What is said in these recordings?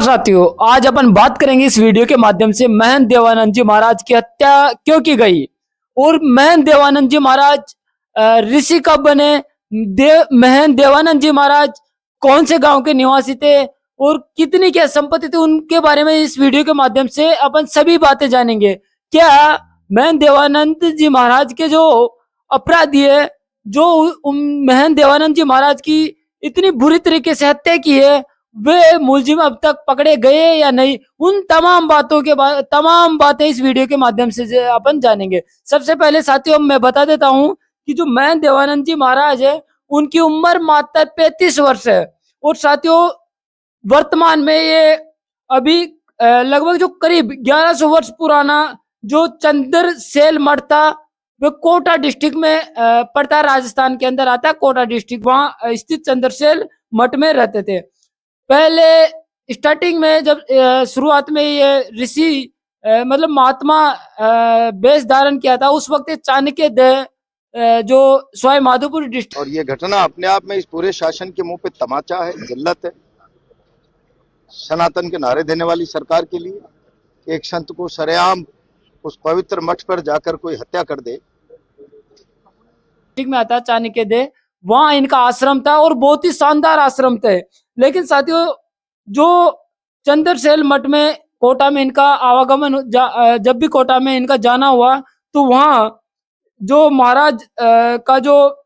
साथियों, आज अपन बात करेंगे इस वीडियो के माध्यम से महंत देवानंद जी महाराज की हत्या क्यों की गई और महंत देवानंद जी महाराज ऋषि कब बने। महंत देवानंद जी महाराज कौन से गांव के निवासी थे और कितनी क्या संपत्ति थी, उनके बारे में इस वीडियो के माध्यम से अपन सभी बातें जानेंगे। क्या महंत देवानंद जी महाराज के जो अपराधी है, जो महंत देवानंद जी महाराज की इतनी बुरी तरीके से हत्या की है, वे मुलजिम अब तक पकड़े गए या नहीं, उन तमाम बातों के तमाम बातें इस वीडियो के माध्यम से अपन जानेंगे। सबसे पहले साथियों मैं बता देता हूं कि जो महंत देवानंद जी महाराज है, उनकी उम्र मात्र 35 वर्ष है और साथियों वर्तमान में ये अभी लगभग जो करीब 1100 वर्ष पुराना जो चंद्रसेल मठ था, वो कोटा डिस्ट्रिक्ट में पड़ता है, राजस्थान के अंदर आता है कोटा डिस्ट्रिक्ट। वहां स्थित चंद्रसेल मठ में रहते थे। पहले स्टार्टिंग में जब शुरुआत में ये ऋषि मतलब महात्मा वेश धारण किया था, उस वक्त चाणक्य देव जो सवाई माधोपुर डिस्ट्रिक्ट। और ये घटना अपने आप में इस पूरे शासन के मुंह पे तमाचा है, जिल्लत है। सनातन के नारे देने वाली सरकार के लिए एक संत को सरेआम उस पवित्र मठ पर जाकर कोई हत्या कर दे। में आता चाणक्य देव, वहां इनका आश्रम था और बहुत ही शानदार आश्रम थे। लेकिन साथियों जो चंद्रसेल मठ में कोटा में इनका आवागमन, जब भी कोटा में इनका जाना हुआ तो वहां जो महाराज का जो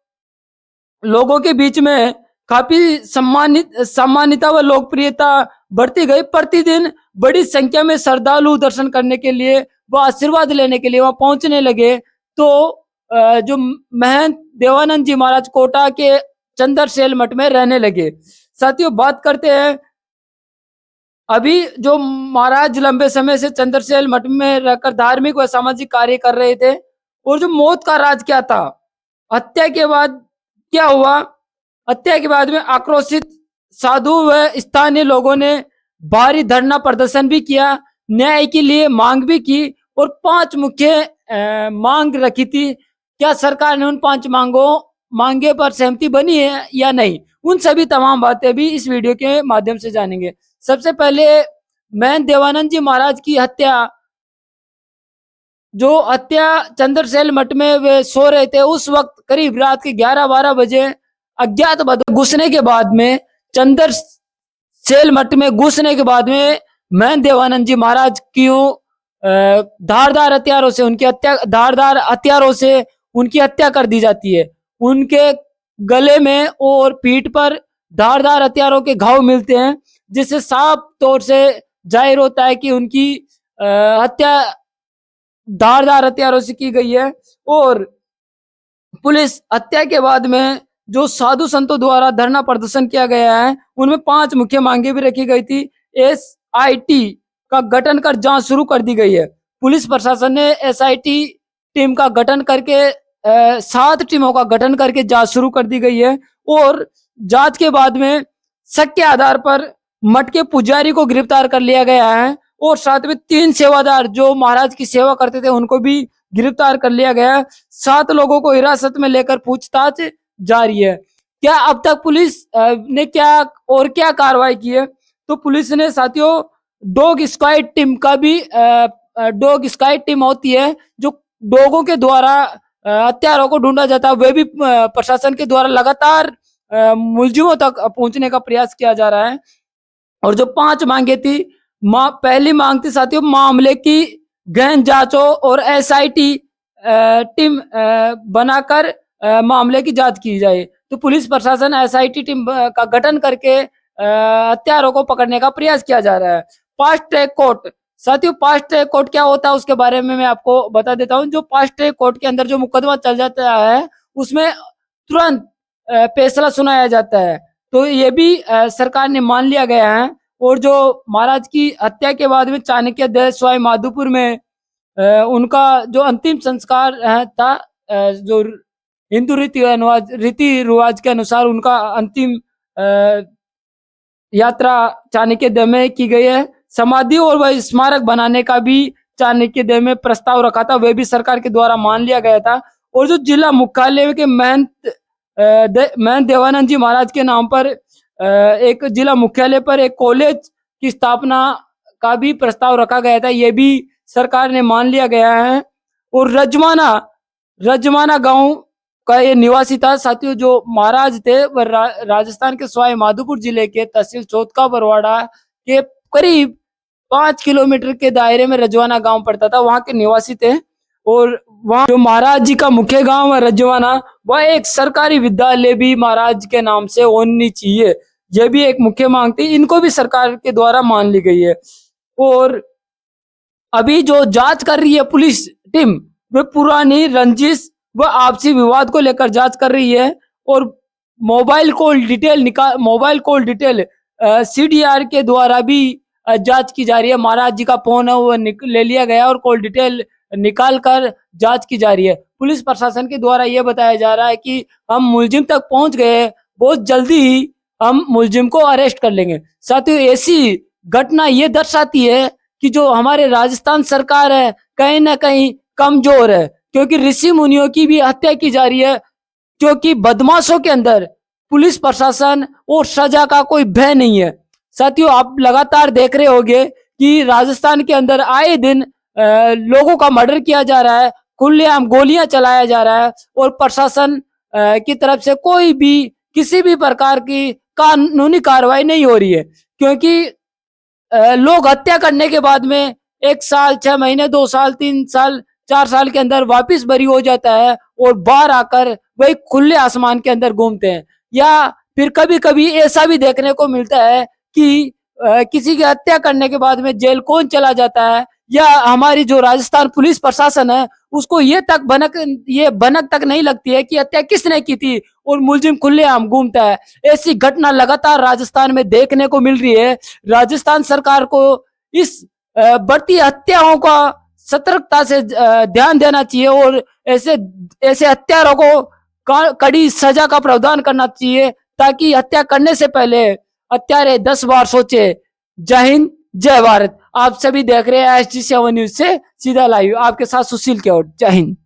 लोगों के बीच में काफी सम्मानिता व लोकप्रियता बढ़ती गई। प्रतिदिन बड़ी संख्या में श्रद्धालु दर्शन करने के लिए व आशीर्वाद लेने के लिए वहां पहुंचने लगे। तो जो महंत देवानंद जी महाराज कोटा के चंद्रसेल मठ में रहने लगे। साथियों बात करते हैं, अभी जो महाराज लंबे समय से चंद्रसेल मठ में रहकर धार्मिक व सामाजिक कार्य कर रहे थे, और जो मौत का राज क्या था, हत्या के बाद क्या हुआ। हत्या के बाद में आक्रोशित साधु व स्थानीय लोगों ने भारी धरना प्रदर्शन भी किया, न्याय के लिए मांग भी की और 5 मुख्य मांग रखी थी। क्या सरकार ने उन 5 मांगे पर सहमति बनी है या नहीं, उन सभी तमाम बातें भी इस वीडियो के माध्यम से जानेंगे। सबसे पहले महंत देवानंद जी महाराज की हत्या, जो हत्या चंद्रसेल मठ में वे सो रहे थे, उस वक्त करीब रात के 11-12 बजे अज्ञात घुसने के बाद में, चंद्रसेल मठ में घुसने के बाद में महंत देवानंद जी महाराज की धारदार हथियारों से उनकी हत्या कर दी जाती है। उनके गले में और पीठ पर धारदार हथियारों के घाव मिलते हैं, जिससे साफ तौर से जाहिर होता है कि उनकी हत्या धारदार हथियारों से की गई है। और पुलिस हत्या के बाद में जो साधु संतों द्वारा धरना प्रदर्शन किया गया है, उनमें 5 मुख्य मांगे भी रखी गई थी। SIT का गठन कर जांच शुरू कर दी गई है। पुलिस प्रशासन ने SIT टीम का गठन करके 7 टीमों का गठन करके जांच शुरू कर दी गई है और जांच के बाद में शक के आधार पर मठ के पुजारी को गिरफ्तार कर लिया गया है और साथ में 3 सेवादार जो महाराज की सेवा करते थे उनको भी गिरफ्तार कर लिया गया है। 7 लोगों को हिरासत में लेकर पूछताछ जारी है। क्या अब तक पुलिस ने क्या कार्रवाई की है, तो पुलिस ने साथियों डॉग स्क्वाड टीम का भी, डॉग स्क्वाड टीम होती है जो डॉगों के द्वारा हत्यारों को ढूंढा जाता है, वे भी प्रशासन के द्वारा लगातार मुलजिमों तक पहुंचने का प्रयास किया जा रहा है। और जो 5 मांगे थी, पहली मांग थी साथियों मामले की गहन जांचों और SIT टीम बनाकर मामले की जांच की जाए। तो पुलिस प्रशासन SIT टीम का गठन करके हत्यारों को पकड़ने का प्रयास किया जा रहा है। फास्ट ट्रैक कोर्ट, साथियों फास्ट ट्रैक कोर्ट क्या होता है उसके बारे में मैं आपको बता देता हूं। जो फास्ट ट्रैक कोर्ट के अंदर जो मुकदमा चल जाता है, उसमें तुरंत फैसला सुनाया जाता है। तो ये भी सरकार ने मान लिया गया है। और जो महाराज की हत्या के बाद में चाणक्य देव सवाई माधोपुर में उनका जो अंतिम संस्कार था, जो हिंदू रीति रिवाज के अनुसार उनका अंतिम यात्रा चाणक्य देव में की गई है। समाधि और वह स्मारक बनाने का भी चाणक्य देव में प्रस्ताव रखा था, वह भी सरकार के द्वारा मान लिया गया था। और जो जिला मुख्यालय के महंत देवानंद जी महाराज के नाम पर एक जिला मुख्यालय पर एक कॉलेज की स्थापना का भी प्रस्ताव रखा गया था, ये भी सरकार ने मान लिया गया है। और रजमाना गांव का ये निवासी था साथियों। जो महाराज थे वह राजस्थान के सवाई माधोपुर जिले के तहसील चौथका बरवाड़ा के करीब 5 किलोमीटर के दायरे में रजवाना गांव पड़ता था, वहां के निवासी थे। और वहां जो महाराज जी का मुख्य गांव है रजवाना, वह एक सरकारी विद्यालय भी महाराज के नाम से होनी चाहिए, यह भी एक मुख्य मांग थी। इनको भी सरकार के द्वारा मान ली गई है। और अभी जो जांच कर रही है पुलिस टीम, वे पुरानी रंजिश व आपसी विवाद को लेकर जांच कर रही है। और मोबाइल कॉल डिटेल सीडीआर के द्वारा भी जांच की जा रही है। महाराज जी का फोन है वो ले लिया गया और कॉल डिटेल निकाल कर जांच की जा रही है। पुलिस प्रशासन के द्वारा यह बताया जा रहा है कि हम मुलजिम तक पहुंच गए, बहुत जल्दी ही हम मुलजिम को अरेस्ट कर लेंगे। साथियों, ऐसी घटना ये दर्शाती है कि जो हमारे राजस्थान सरकार है कहीं ना कहीं कमजोर है, क्योंकि ऋषि मुनियों की भी हत्या की जा रही है, क्योंकि बदमाशों के अंदर पुलिस प्रशासन और सजा का कोई भय नहीं है। साथियों, आप लगातार देख रहे होंगे कि राजस्थान के अंदर आए दिन लोगों का मर्डर किया जा रहा है, खुलेआम गोलियां चलाया जा रहा है और प्रशासन की तरफ से कोई भी किसी भी प्रकार की कानूनी कार्रवाई नहीं हो रही है। क्योंकि लोग हत्या करने के बाद में 1 साल 6 महीने 2 साल 3 साल 4 साल के अंदर वापिस बरी हो जाता है और बाहर आकर वही खुले आसमान के अंदर घूमते हैं। या फिर कभी कभी ऐसा भी देखने को मिलता है कि किसी की हत्या करने के बाद में जेल कौन चला जाता है, या हमारी जो राजस्थान पुलिस प्रशासन है उसको ये भनक तक नहीं लगती है कि हत्या किसने की थी और मुलजिम खुलेआम घूमता है। ऐसी घटना लगातार राजस्थान में देखने को मिल रही है। राजस्थान सरकार को इस बढ़ती हत्याओं का सतर्कता से ध्यान देना चाहिए और ऐसे हत्यारों को कड़ी सजा का प्रावधान करना चाहिए, ताकि हत्या करने से पहले हत्यारे 10 बार सोचे। जय हिंद, जय भारत। आप सभी देख रहे हैं SG7 न्यूज से सीधा लाइव, आपके साथ सुशील केवट। जय हिंद।